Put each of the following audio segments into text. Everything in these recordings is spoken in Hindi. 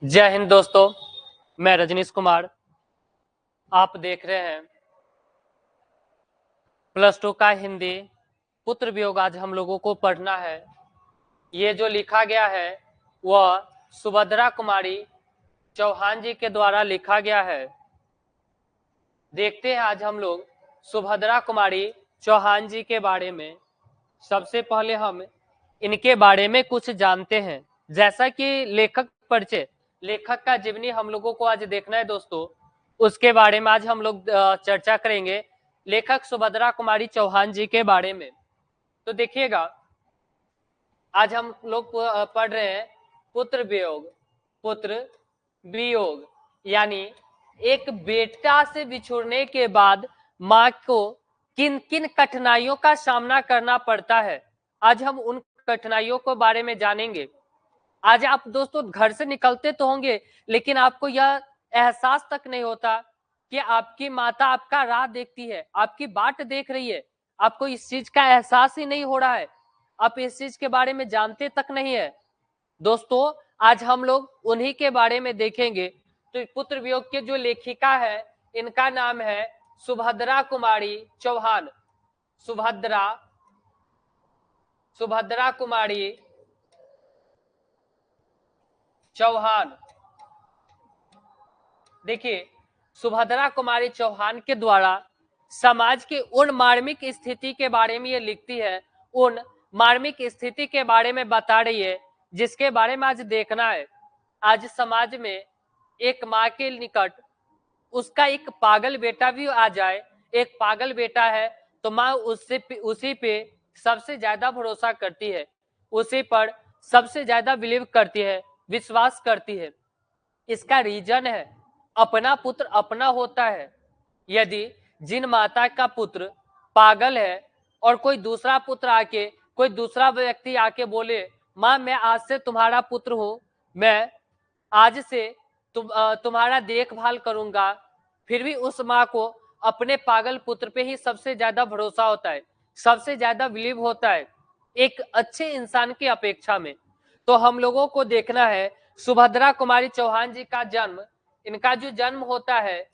जय हिंद दोस्तों, मैं रजनीश कुमार। आप देख रहे हैं +2 का हिंदी पुत्र वियोग। आज हम लोगों को पढ़ना है। ये जो लिखा गया है वह सुभद्रा कुमारी चौहान जी के द्वारा लिखा गया है। देखते हैं आज हम लोग सुभद्रा कुमारी चौहान जी के बारे में। सबसे पहले हम इनके बारे में कुछ जानते हैं। जैसा कि लेखक का जीवनी हम लोगों को आज देखना है दोस्तों, उसके बारे में आज हम लोग चर्चा करेंगे लेखक सुभद्रा कुमारी चौहान जी के बारे में। तो देखिएगा, आज हम लोग पढ़ रहे हैं पुत्र वियोग, यानी एक बेटा से बिछुड़ने के बाद माँ को किन किन कठिनाइयों का सामना करना पड़ता है। आज हम उन कठिनाइयों के बारे में जानेंगे। आज आप दोस्तों घर से निकलते तो होंगे, लेकिन आपको यह एहसास तक नहीं होता कि आपकी माता आपका राह देखती है, आपकी बाट देख रही है। आपको इस चीज का एहसास ही नहीं हो रहा है, आप इस चीज के बारे में जानते तक नहीं है। दोस्तों, आज हम लोग उन्हीं के बारे में देखेंगे। तो पुत्र वियोग के जो लेखिका है, इनका नाम है सुभद्रा कुमारी चौहान। सुभद्रा कुमारी चौहान। देखिए, सुभद्रा कुमारी चौहान के द्वारा समाज की उन मार्मिक स्थिति के बारे में ये लिखती है, उन मार्मिक स्थिति के बारे में बता रही है जिसके बारे में आज देखना है। आज समाज में एक माँ के निकट उसका एक पागल बेटा भी आ जाए, एक पागल बेटा है तो माँ उसी पे सबसे ज्यादा भरोसा करती है, उसी पर सबसे ज्यादा बिलीव करती है, विश्वास करती है। इसका रीजन है अपना पुत्र अपना होता है। यदि जिन माता का पुत्र पागल है और कोई दूसरा व्यक्ति आके बोले, माँ मैं आज से तुम्हारा पुत्र हूं, मैं आज से तुम्हारा देखभाल करूंगा, फिर भी उस माँ को अपने पागल पुत्र पे ही सबसे ज्यादा भरोसा होता है, सबसे ज्यादा बिलीव होता है एक अच्छे इंसान की अपेक्षा में। तो हम लोगों को देखना है सुभद्रा कुमारी चौहान जी का जन्म, इनका जो जन्म होता है,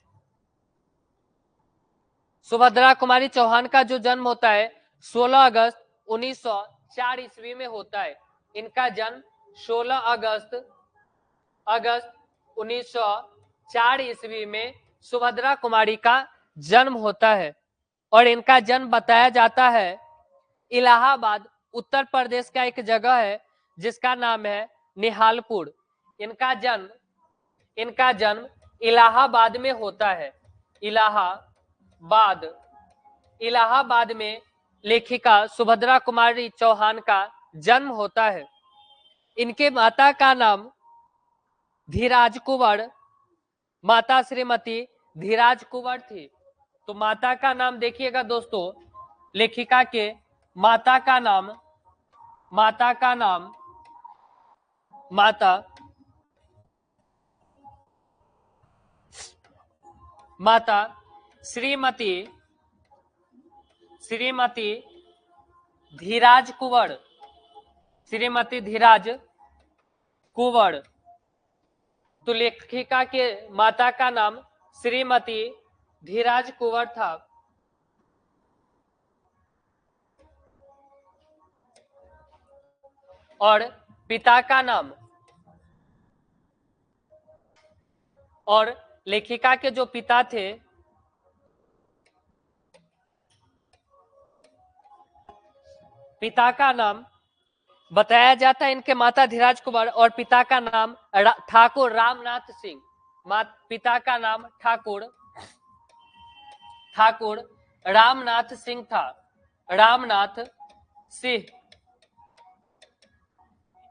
सुभद्रा कुमारी चौहान का जो जन्म होता है 16 अगस्त 1904 ईस्वी में होता है। इनका जन्म 16 अगस्त 1904 ईस्वी में सुभद्रा कुमारी का जन्म होता है। और इनका जन्म बताया जाता है इलाहाबाद उत्तर प्रदेश का एक जगह है जिसका नाम है निहालपुर। इनका जन्म इलाहाबाद में होता है। इलाहाबाद में लेखिका सुभद्रा कुमारी चौहान का जन्म होता है। इनके माता का नाम धीराज कुंवर, माता श्रीमती धीराज कुंवर थी। तो माता का नाम देखिएगा दोस्तों, लेखिका के माता का नाम माता श्रीमती धीराज कुंवर। तो लेखिका के माता का नाम श्रीमती धीराज कुंवर था। और पिता का नाम, और लेखिका के जो पिता थे, पिता का नाम बताया जाता है इनके माता धीराज कुमार और पिता का नाम ठाकुर रामनाथ सिंह। पिता का नाम ठाकुर रामनाथ सिंह था, रामनाथ सिंह।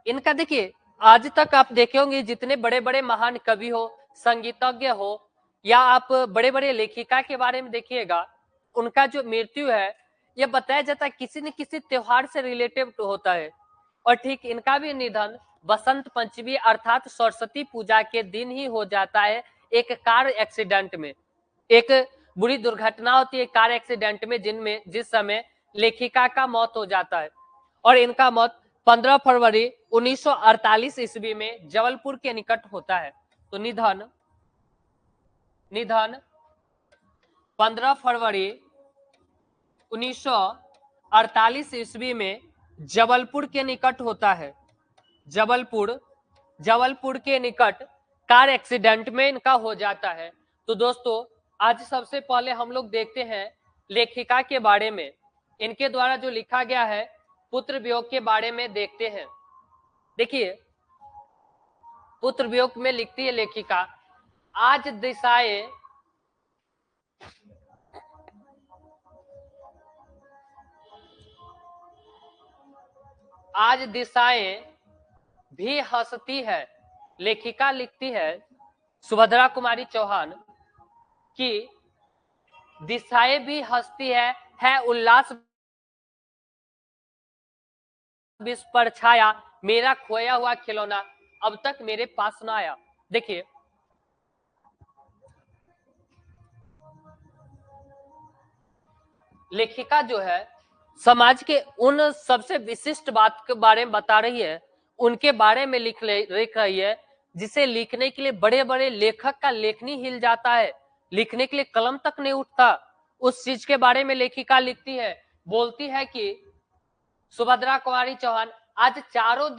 इनका देखिए, आज तक आप देखे होंगे जितने बड़े बड़े महान कवि हो, संगीतज्ञ हो, या आप बड़े बड़े लेखिका के बारे में देखिएगा, उनका जो मृत्यु है यह बताया जाता है किसी न किसी त्योहार से रिलेटेड होता है। और ठीक इनका भी निधन बसंत पंचमी अर्थात सरस्वती पूजा के दिन ही हो जाता है, एक कार एक्सीडेंट में। एक बुरी दुर्घटना होती है कार एक्सीडेंट में, जिस समय लेखिका का मौत हो जाता है। और इनका मौत 15 फरवरी 1948 ईस्वी में जबलपुर के निकट होता है। तो निधन 15 फरवरी 1948 ईस्वी में जबलपुर के निकट होता है। जबलपुर के निकट कार एक्सीडेंट में इनका हो जाता है। तो दोस्तों आज सबसे पहले हम लोग देखते हैं लेखिका के बारे में, इनके द्वारा जो लिखा गया है पुत्र वियोग के बारे में देखते हैं। देखिए पुत्र वियोग में लिखती है लेखिका, आज दिशाएं भी हंसती है। लेखिका लिखती है सुभद्रा कुमारी चौहान कि दिशाएं भी हंसती है उल्लास विश्व पर छाया, मेरा खोया हुआ खिलौना अब तक मेरे पास ना आया। देखिए लेखिका जो है समाज के उन सबसे विशिष्ट बात के बारे में बता रही है, उनके बारे में लिख रही है जिसे लिखने के लिए बड़े बड़े लेखक का लेखनी हिल जाता है, लिखने के लिए कलम तक नहीं उठता। उस चीज के बारे में लेखिका लिखती है, बोलती है कि सुभद्रा कुमारी चौहान आज चारों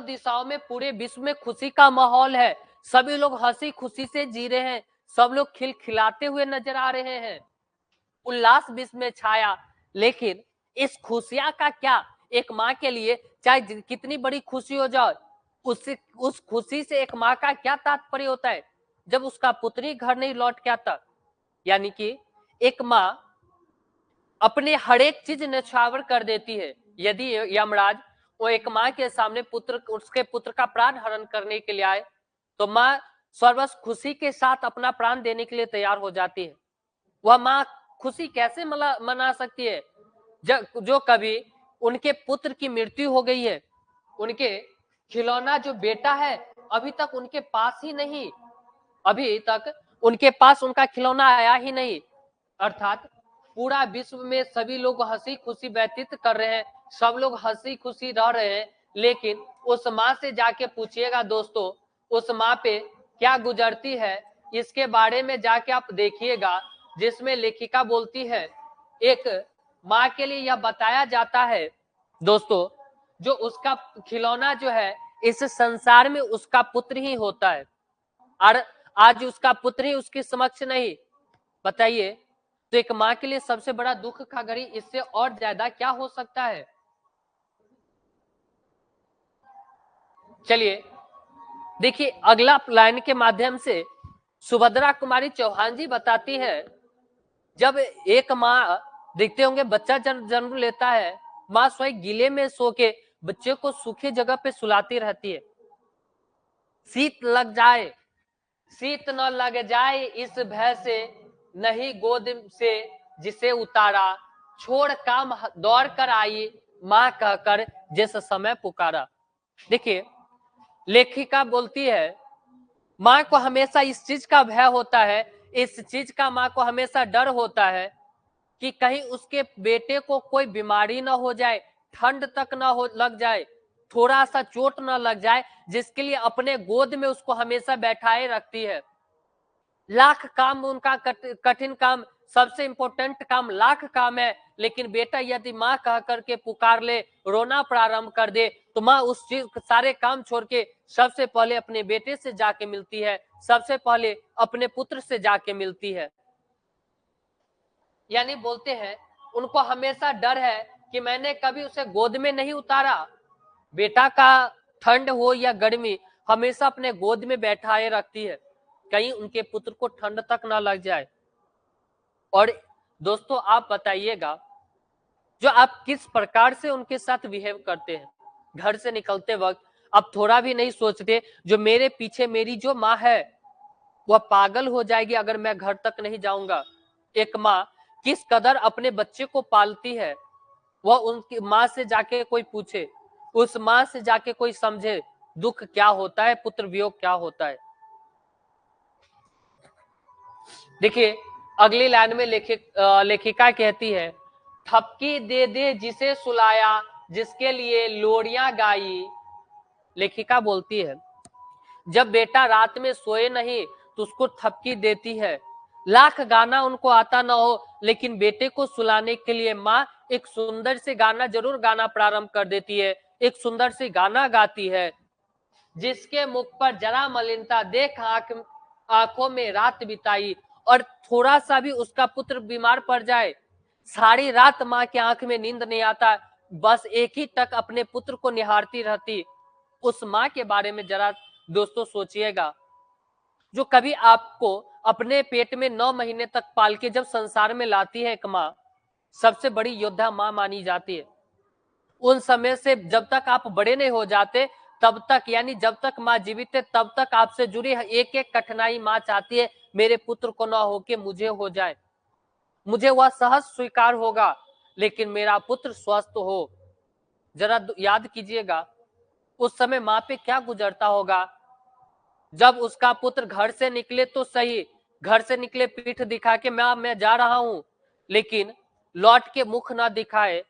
दिशाओं में पूरे विश्व में खुशी का माहौल है, सभी लोग हंसी खुशी से जी रहे हैं, सब लोग खिलखिलाते हुए नजर आ रहे हैं, उल्लास विश्व में छाया। लेकिन इस खुशियां का क्या, एक माँ के लिए चाहे कितनी बड़ी खुशी हो जाए, उस खुशी से एक माँ का क्या तात्पर्य होता है जब उसका पुत्री घर नहीं लौट के आता। यानी कि एक माँ अपने हर एक चीज न्यौछावर कर देती है। यदि यमराज वो एक माँ के सामने उसके पुत्र का प्राण हरण करने के लिए आए तो माँ सर्वस्व खुशी के साथ अपना प्राण देने के लिए तैयार हो जाती है। वह माँ खुशी कैसे मना सकती है जो कभी उनके पुत्र की मृत्यु हो गई है, उनके खिलौना जो बेटा है अभी तक उनके पास ही नहीं, अभी तक उनके पास उनका खिलौना आया ही नहीं। अर्थात पूरा विश्व में सभी लोग हंसी खुशी व्यतीत कर रहे हैं, सब लोग हंसी खुशी रह रहे हैं, लेकिन उस माँ से जाके पूछिएगा दोस्तों उस माँ पे क्या गुजरती है, इसके बारे में जाके आप देखिएगा, जिसमें लेखिका बोलती है एक माँ के लिए यह बताया जाता है दोस्तों जो उसका खिलौना जो है इस संसार में उसका पुत्र ही होता है, और आज उसका पुत्र ही उसके समक्ष नहीं। बताइए तो एक माँ के लिए सबसे बड़ा दुख का घड़ी इससे और ज्यादा क्या हो सकता है। चलिए देखिए अगला लाइन के माध्यम से सुभद्रा कुमारी चौहान जी बताती है, जब एक माँ देखते होंगे बच्चा जन्म लेता है, माँ स्वयं गीले में सो के बच्चे को सूखे जगह पे सुलाती रहती है, शीत न लग जाए इस भय से, नहीं गोद से जिसे उतारा, छोड़ काम दौड़ कर आई माँ कहकर जिस समय पुकारा। देखिए लेखिका बोलती है माँ को हमेशा इस चीज का भय होता है, इस चीज का माँ को हमेशा डर होता है कि कहीं उसके बेटे को कोई बीमारी ना हो जाए, ठंड तक ना हो लग जाए, थोड़ा सा चोट ना लग जाए, जिसके लिए अपने गोद में उसको हमेशा बैठाए रखती है। लाख काम उनका कठिन काम, सबसे इंपॉर्टेंट काम लाख काम है, लेकिन बेटा यदि माँ कह करके पुकार ले, रोना प्रारंभ कर दे, तो माँ उस चीज सारे काम छोड़ के सबसे पहले अपने बेटे से जाके मिलती है, सबसे पहले अपने पुत्र से जाके मिलती है। यानी बोलते हैं उनको हमेशा डर है कि मैंने कभी उसे गोद में नहीं उतारा, बेटा का ठंड हो या गर्मी हमेशा अपने गोद में बैठाए रखती है, कहीं उनके पुत्र को ठंड तक ना लग जाए। और दोस्तों आप बताइएगा जो आप किस प्रकार से उनके साथ बिहेव करते हैं, घर से निकलते वक्त आप थोड़ा भी नहीं सोचते जो मेरे पीछे मेरी जो माँ है वह पागल हो जाएगी अगर मैं घर तक नहीं जाऊंगा। एक माँ किस कदर अपने बच्चे को पालती है, वह उनकी माँ से जाके कोई पूछे, उस माँ से जाके कोई समझे दुख क्या होता है, पुत्र वियोग क्या होता है। देखिए अगली लाइन में लेखिका कहती है, थपकी दे दे जिसे सुलाया, जिसके लिए लोरियां गाई। लेखिका बोलती है, जब बेटा रात में सोए नहीं तो उसको थपकी देती है। लाख गाना उनको आता ना हो, लेकिन बेटे को सुलाने के लिए माँ एक सुंदर से गाना जरूर गाना प्रारंभ कर देती है, एक सुंदर से गाना गाती है। जिसके मुख पर जरा मलिनता देख आंखों में रात बिताई। और थोड़ा सा भी उसका पुत्र बीमार पड़ जाए, सारी रात माँ की आंख में नींद नहीं आता, बस एक ही टक अपने पुत्र को निहारती रहती। उस माँ के बारे में जरा दोस्तों सोचिएगा, जो कभी आपको अपने पेट में 9 महीने तक पाल के जब संसार में लाती है। एक माँ सबसे बड़ी योद्धा माँ मानी जाती है। उन समय से जब तक आप बड़े नहीं हो जाते तब तक, यानी जब तक माँ जीवित है तब तक आपसे जुड़ी एक एक कठिनाई माँ चाहती है, मेरे पुत्र को ना होके मुझे हो जाए, मुझे वह सहज स्वीकार होगा, लेकिन मेरा पुत्र स्वस्थ हो। जरा याद कीजिएगा उस समय माँ पे क्या गुजरता होगा। जब उसका पुत्र घर से निकले तो सही, घर से निकले पीठ दिखा के मैं जा रहा हूं, लेकिन लौट के मुख ना दिखाए,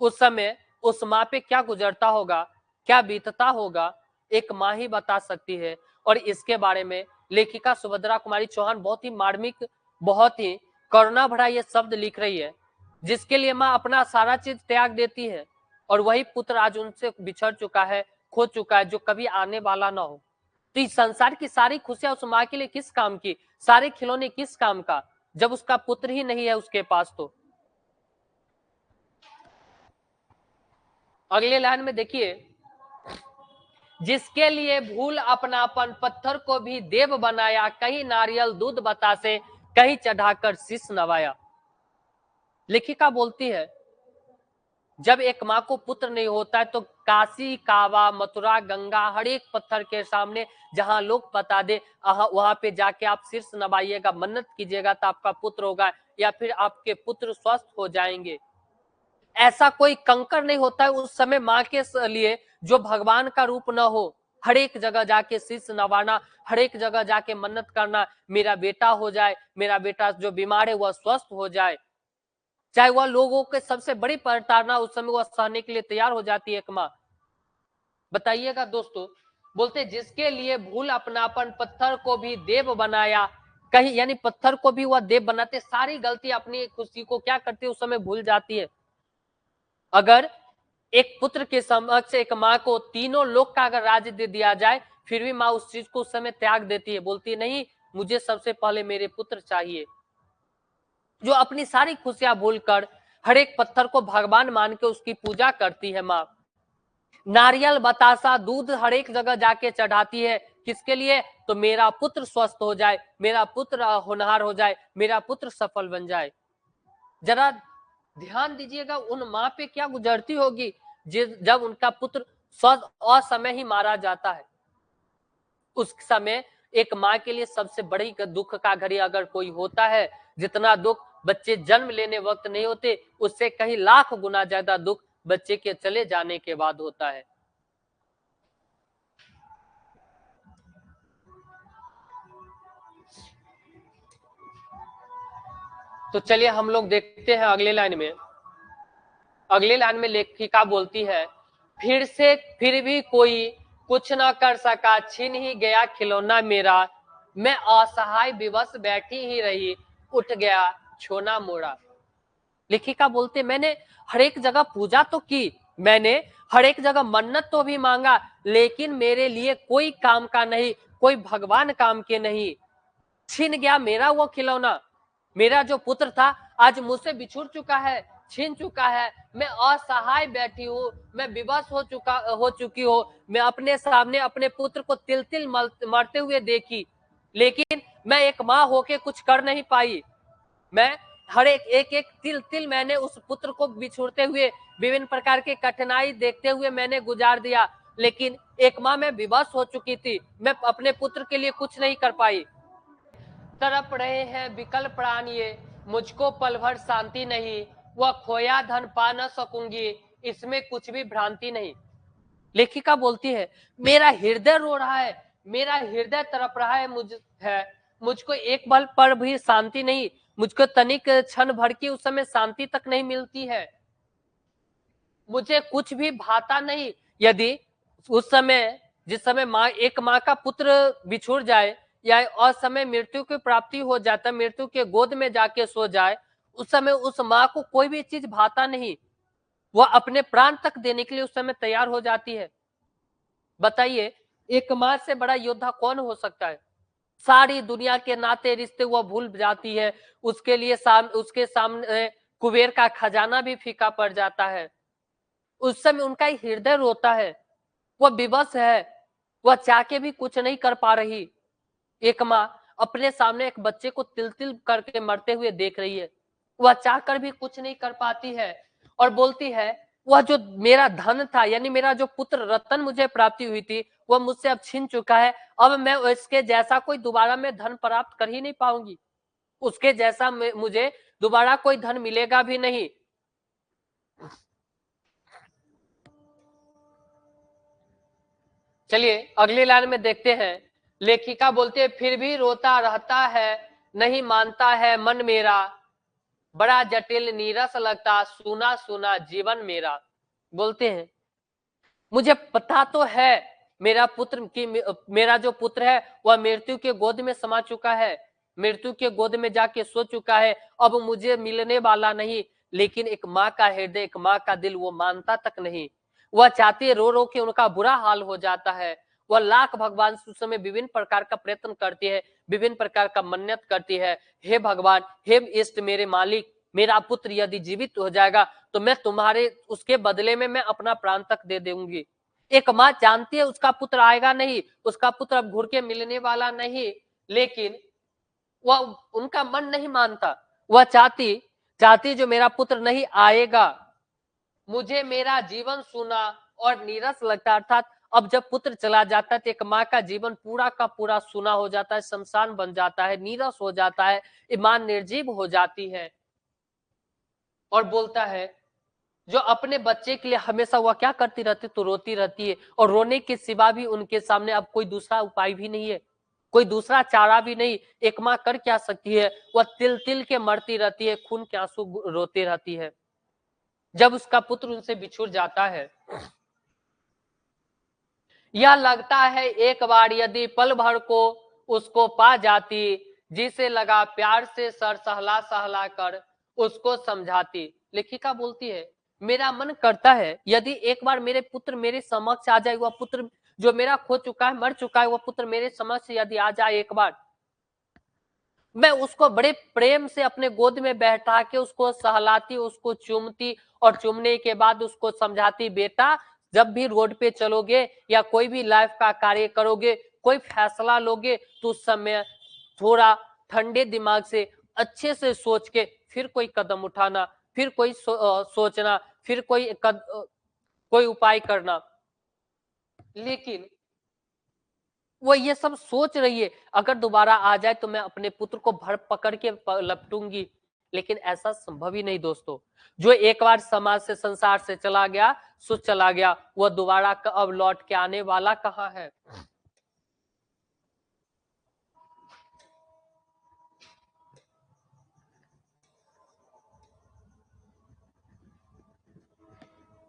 उस समय उस माँ पे क्या गुजरता होगा, क्या बीतता होगा, एक माँ ही बता सकती है। और इसके बारे में लेखिका सुभद्रा कुमारी चौहान बहुत ही मार्मिक, बहुत ही करुणा भरा ये शब्द लिख रही है, जिसके लिए माँ अपना सारा चीज त्याग देती है, और वही पुत्र आज उनसे बिछड़ चुका है, खो चुका है, जो कभी आने वाला ना हो। तो इस संसार की सारी खुशियां उस माँ के लिए किस काम की, सारे खिलौने किस काम का, जब उसका पुत्र ही नहीं है उसके पास। तो अगले लाइन में देखिए, जिसके लिए भूल अपनापन पत्थर को भी देव बनाया, कहीं नारियल दूध बतासे कहीं चढ़ाकर शीश नवाया। लेखिका बोलती है, जब एक माँ को पुत्र नहीं होता है तो काशी, कावा, मथुरा, गंगा, हर एक पत्थर के सामने जहां लोग बता दे वहां पे जाके आप शीर्ष नवाइएगा, मन्नत कीजिएगा तो आपका पुत्र होगा, या फिर आपके पुत्र स्वस्थ हो जाएंगे। ऐसा कोई कंकर नहीं होता है उस समय माँ के लिए जो भगवान का रूप न हो। हर एक जगह जाके शीश नवाना, हर एक जगह जाके मन्नत करना, मेरा बेटा हो जाए, मेरा बेटा जो बीमार है वह स्वस्थ हो जाए, चाहे वह लोगों के सबसे बड़ी प्रताड़ना उस समय वह सहने के लिए तैयार हो जाती है एक माँ। बताइएगा दोस्तों, बोलते जिसके लिए भूल अपनापन पत्थर को भी देव बनाया, कहीं यानी पत्थर को भी वह देव बनाते, सारी गलती अपनी खुशी को क्या करती है उस समय भूल जाती है। अगर एक पुत्र के समक्ष एक माँ को तीनों लोक का अगर राज्य दे दिया जाए, फिर भी माँ उस चीज को उस समय त्याग देती है, बोलती है नहीं, मुझे सबसे पहले मेरे पुत्र चाहिए। जो अपनी सारी खुशियां भूलकर हर एक पत्थर को भगवान मान के उसकी पूजा करती है माँ। नारियल, बतासा, दूध हर एक जगह जाके चढ़ाती है, किसके लिए, तो मेरा पुत्र स्वस्थ हो जाए, मेरा पुत्र होनहार हो जाए, मेरा पुत्र सफल बन जाए। जरा ध्यान दीजिएगा उन माँ पे क्या गुजरती होगी जब उनका पुत्र असमय ही मारा जाता है। उस समय एक माँ के लिए सबसे बड़ी दुख का घड़ी अगर कोई होता है, जितना दुख बच्चे जन्म लेने वक्त नहीं होते, उससे कहीं लाख गुना ज्यादा दुख बच्चे के चले जाने के बाद होता है। तो चलिए हम लोग देखते हैं अगले लाइन में। अगले लाइन में लेखिका बोलती है, फिर भी कोई कुछ ना कर सका, छीन ही गया खिलौना मेरा, मैं असहाय विवश बैठी ही रही, उठ गया छोना मोड़ा। लेखिका बोलते, मैंने हर एक जगह पूजा तो की, मैंने हर एक जगह मन्नत तो भी मांगा, लेकिन मेरे लिए कोई काम का नहीं, कोई भगवान काम के नहीं। छीन गया मेरा वो खिलौना, मेरा जो पुत्र था आज मुझसे बिछुड़ चुका है, छीन चुका है, मैं असहाय बैठी हूँ, मैं विवश हो चुकी हूँ, मैं अपने सामने अपने पुत्र को तिल तिल मरते हुए देखी, लेकिन मैं एक माँ होके कुछ कर नहीं पाई। मैं हर एक एक तिल तिल मैंने उस पुत्र को बिछुड़ते हुए, विभिन्न प्रकार के कठिनाई देखते हुए मैंने गुजार दिया, लेकिन एक माँ मैं विवश हो चुकी थी, मैं अपने पुत्र के लिए कुछ नहीं कर पाई। तड़प रहे हैं विकल प्राण ये, मुझको पल भर शांति नहीं, वह खोया धन पा न सकूंगी, इसमें कुछ भी भ्रांति नहीं। लेखिका बोलती है, मेरा हृदय रो रहा है, मेरा हृदय तड़प रहा है, मुझको एक पल पर भी शांति नहीं, मुझको तनिक क्षण भर की उस समय शांति तक नहीं मिलती है। मुझे कुछ भी भाता नहीं। यदि उस समय, जिस समय माँ, एक माँ का पुत्र बिछुड़ जाए या असमय मृत्यु की प्राप्ति हो जाता, मृत्यु के गोद में जाके सो जाए, उस समय उस माँ को कोई भी चीज भाता नहीं, वह अपने प्राण तक देने के लिए उस समय तैयार हो जाती है। बताइए, एक माँ से बड़ा योद्धा कौन हो सकता है? सारी दुनिया के नाते रिश्ते वह भूल जाती है, उसके लिए उसके सामने कुबेर का खजाना भी फीका पड़ जाता है। उस समय उनका हृदय रोता है, वह विवश है, वह चाह के भी कुछ नहीं कर पा रही। एक माँ अपने सामने एक बच्चे को तिल तिल करके मरते हुए देख रही है, वह चाह कर भी कुछ नहीं कर पाती है और बोलती है, वह जो मेरा धन था, यानी मेरा जो पुत्र रतन मुझे प्राप्ति हुई थी, वह मुझसे अब छीन चुका है। अब मैं इसके जैसा कोई दोबारा मैं धन प्राप्त कर ही नहीं पाऊंगी, उसके जैसा मुझे दोबारा कोई धन मिलेगा भी नहीं। चलिए अगली लाइन में देखते हैं। लेखिका बोलती है, फिर भी रोता रहता है, नहीं मानता है मन मेरा, बड़ा जटिल नीरस लगता सुना सुना जीवन मेरा। बोलते हैं, मुझे पता तो है मेरा पुत्र की, मेरा जो पुत्र है वह मृत्यु के गोद में समा चुका है, मृत्यु के गोद में जाके सो चुका है, अब मुझे मिलने वाला नहीं। लेकिन एक माँ का हृदय, एक माँ का दिल वो मानता तक नहीं। वह चाहती है, रो रो के उनका बुरा हाल हो जाता है। वह लाख भगवान उस समय विभिन्न प्रकार का प्रयत्न करती है, विभिन्न प्रकार का मन्नत करती है, हे भगवान, हे इष्ट मेरे मालिक, मेरा पुत्र यदि जीवित हो जाएगा तो मैं तुम्हारे उसके बदले में मैं अपना प्राण तक दे दूंगी। एक माँ जानती है उसका पुत्र आएगा नहीं, उसका पुत्र अब घुर के मिलने वाला नहीं, लेकिन वह उनका मन नहीं मानता। वह चाहती चाहती जो मेरा पुत्र नहीं आएगा, मुझे मेरा जीवन सुना और नीरस लगता, अर्थात अब जब पुत्र चला जाता है तो एक माँ का जीवन पूरा का पूरा सुना हो जाता है, शमशान बन जाता है, नीरस हो जाता है, ईमान निर्जीव हो जाती है। और बोलता है, जो अपने बच्चे के लिए हमेशा वह क्या करती रहती, तो रोती रहती है, और रोने के सिवा भी उनके सामने अब कोई दूसरा उपाय भी नहीं है, कोई दूसरा चारा भी नहीं। एक माँ कर क्या सकती है? वह तिल तिल के मरती रहती है, खून के आंसू रोती रहती है। जब उसका पुत्र उनसे बिछुड़ जाता है, यह लगता है एक बार यदि पल भर को उसको पा जाती, जिसे लगा प्यार से सर सहला सहला कर उसको समझाती। लेखिका बोलती है, मेरा मन करता है यदि एक बार मेरे पुत्र मेरे समक्ष आ जाए, वह पुत्र जो मेरा खो चुका है, मर चुका है, वह पुत्र मेरे समक्ष यदि आ जाए एक बार, मैं उसको बड़े प्रेम से अपने गोद में बैठा के उसको सहलाती, उसको चूमती, और चूमने के बाद उसको समझाती, बेटा जब भी रोड पे चलोगे या कोई भी लाइफ का कार्य करोगे, कोई फैसला लोगे, तो उस समय थोड़ा ठंडे दिमाग से अच्छे से सोच के फिर कोई कदम उठाना, फिर कोई सोचना, फिर कोई उपाय करना। लेकिन वो ये सब सोच रही है, अगर दोबारा आ जाए तो मैं अपने पुत्र को भर पकड़ के लपटूंगी। लेकिन ऐसा संभव ही नहीं दोस्तों। जो एक बार समाज से, संसार से चला गया सो चला गया, वह दोबारा अब लौट के आने वाला कहाँ है?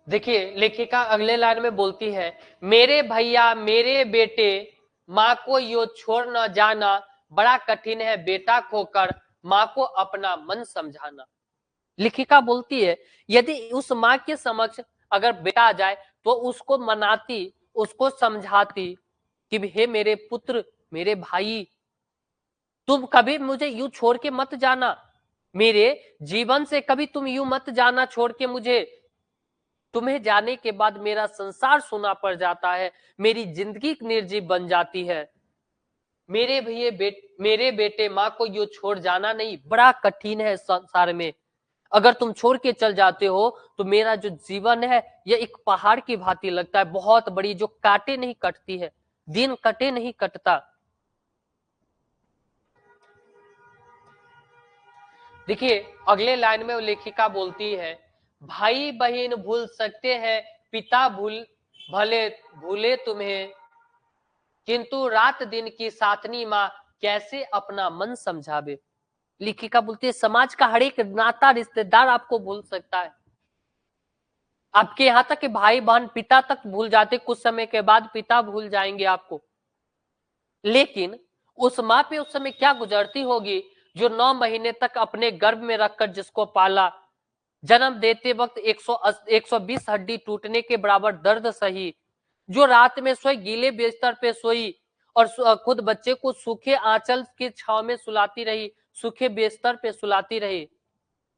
देखिए लेखिका अगले लाइन में बोलती है, मेरे भैया मेरे बेटे, माँ को यो छोड़ न जाना, बड़ा कठिन है बेटा खोकर माँ को अपना मन समझाना। लेखिका बोलती है, यदि उस माँ के समक्ष अगर बेटा आ जाए तो उसको मनाती, उसको समझाती कि हे मेरे पुत्र, मेरे भाई, तुम कभी मुझे यूं छोड़ के मत जाना, मेरे जीवन से कभी तुम यूं मत जाना छोड़ के मुझे। तुम्हें जाने के बाद मेरा संसार सूना पड़ जाता है, मेरी जिंदगी निर्जीव बन जाती है। मेरे बेटे, माँ को यूं छोड़ जाना नहीं, बड़ा कठिन है संसार में। अगर तुम छोड़ के चल जाते हो तो मेरा जो जीवन है यह एक पहाड़ की भांति लगता है, बहुत बड़ी, जो काटे नहीं कटती है, दिन कटे नहीं कटता। देखिए अगले लाइन में वो लेखिका बोलती है, भाई बहन भूल सकते हैं, पिता भले भूले तुम्हें, किंतु रात दिन की साथनी माँ कैसे अपना मन समझावे। लेखिका बोलती है, समाज का हर एक नाता रिश्तेदार आपको भूल सकता है, आपके यहाँ तक कि भाई बहन पिता तक भूल जाते, कुछ समय के बाद पिता भूल जाएंगे आपको। लेकिन उस माँ पे उस समय क्या गुजरती होगी जो 9 महीने तक अपने गर्भ में रखकर जिसको पाला, जन्म देते वक्त 120 हड्डी टूटने के बराबर दर्द सही, जो रात में सोई गीले बिस्तर पे सोई और खुद बच्चे को सूखे आंचल की छाव में सुलाती रही, सूखे बिस्तर पे सुलाती रही,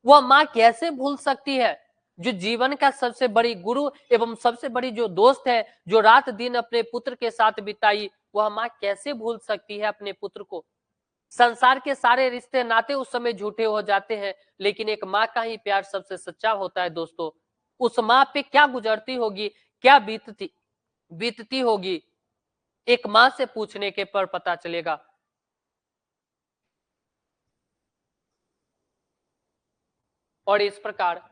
वह माँ कैसे भूल सकती है? जो जीवन का सबसे बड़ी गुरु एवं सबसे बड़ी जो दोस्त है, जो रात दिन अपने पुत्र के साथ बिताई, वह माँ कैसे भूल सकती है अपने पुत्र को? संसार के सारे रिश्ते नाते उस समय झूठे हो जाते हैं, लेकिन एक माँ का ही प्यार सबसे सच्चा होता है दोस्तों। उस माँ पे क्या गुजरती होगी, क्या बीतती होगी, एक माँ से पूछने के पर पता चलेगा। और इस प्रकार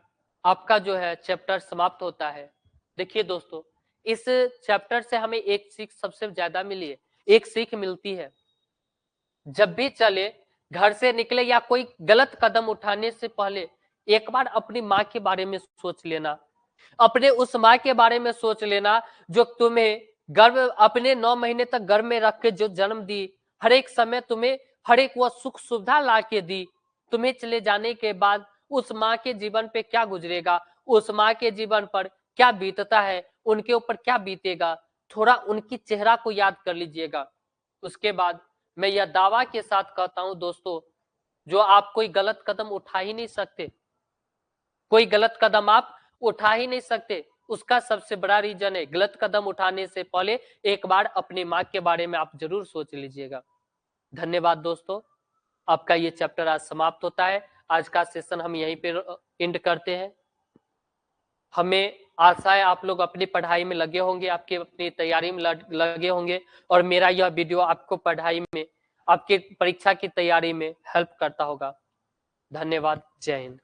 आपका जो है चैप्टर समाप्त होता है। देखिए दोस्तों, इस चैप्टर से हमें एक सीख सबसे ज्यादा मिली है, एक सीख मिलती है, जब भी चले घर से निकले या कोई गलत कदम उठाने से पहले एक बार अपनी माँ के बारे में सोच लेना, अपने उस माँ के बारे में सोच लेना जो तुम्हें गर्भ अपने 9 महीने तक गर्भ में रख के जो जन्म दी, हर एक समय तुम्हें हर एक वह सुख सुविधा ला के दी। तुम्हें चले जाने के बाद उस माँ के जीवन पे क्या गुजरेगा, उस माँ के जीवन पर क्या बीतता है, उनके ऊपर क्या बीतेगा, थोड़ा उनकी चेहरा को याद कर लीजिएगा। उसके बाद मैं यह दावा के साथ कहता हूं दोस्तों, जो आप कोई गलत कदम उठा ही नहीं सकते, कोई गलत कदम आप उठा ही नहीं सकते, उसका सबसे बड़ा रीजन है गलत कदम उठाने से पहले एक बार अपनी माँ के बारे में आप जरूर सोच लीजिएगा। धन्यवाद दोस्तों, आपका ये चैप्टर आज समाप्त होता है। आज का सेशन हम यहीं पे एंड करते हैं। हमें आशा है आप लोग अपनी पढ़ाई में लगे होंगे, आपके अपनी तैयारी में लगे होंगे और मेरा यह वीडियो आपको पढ़ाई में, आपके परीक्षा की तैयारी में हेल्प करता होगा। धन्यवाद, जय हिंद।